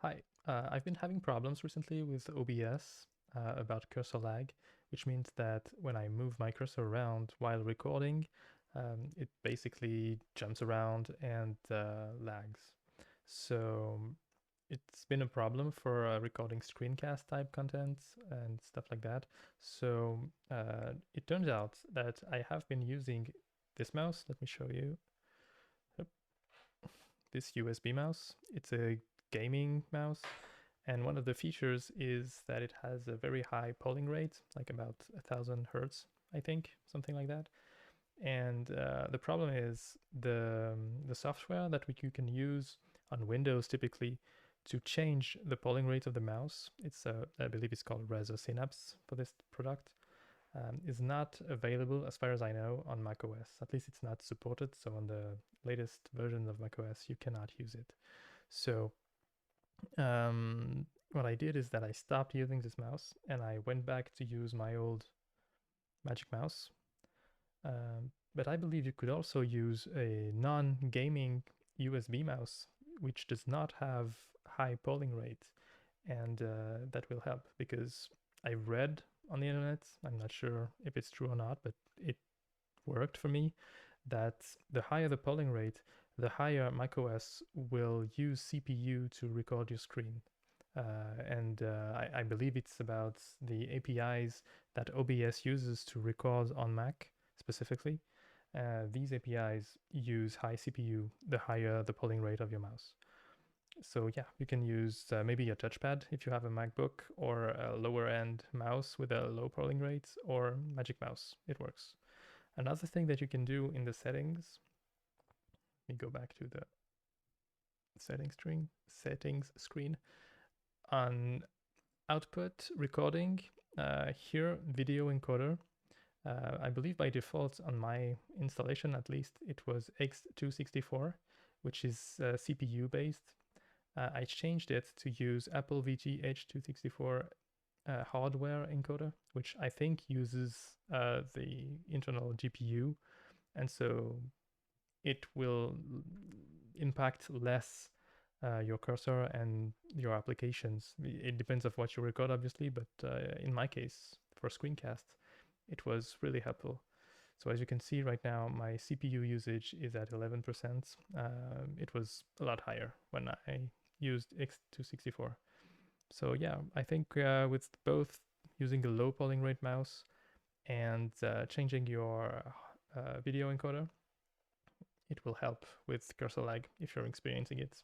Hi, I've been having problems recently with OBS about cursor lag, which means that when I move my cursor around while recording, it basically jumps around and lags. So it's been a problem for recording screencast type content and stuff like that. So it turns out that I have been using this mouse. Let me show you. This USB mouse. It's a gaming mouse, and one of the features is that it has a very high polling rate, like about 1000 Hz, I think, something like that. And the problem is the software that you can use on Windows typically to change the polling rate of the mouse. It's I believe it's called Reso Synapse for this product. Is not available, as far as I know, on macOS. At least it's not supported. So on the latest versions of macOS, you cannot use it. So what I did is that I stopped using this mouse and I went back to use my old Magic Mouse. But I believe you could also use a non-gaming USB mouse, which does not have high polling rate, and that will help because I read on the internet, I'm not sure if it's true or not, but it worked for me, that the higher the polling rate, the higher macOS will use CPU to record your screen. I believe it's about the APIs that OBS uses to record on Mac specifically. These APIs use high CPU, the higher the polling rate of your mouse. So yeah, you can use maybe a touchpad if you have a MacBook, or a lower end mouse with a low polling rate, or Magic Mouse. It works. Another thing that you can do in the settings, let me go back to the settings screen. On output recording, here video encoder, I believe by default on my installation at least, it was X264, which is CPU based. I changed it to use Apple VGH264 hardware encoder, which I think uses the internal GPU, and so it will impact less your cursor and your applications. It depends on what you record, obviously, but in my case, for screencast, it was really helpful. So as you can see right now, my CPU usage is at 11%. It was a lot higher when I used X264. So yeah, I think with both using a low polling rate mouse and changing your video encoder, it will help with cursor lag if you're experiencing it.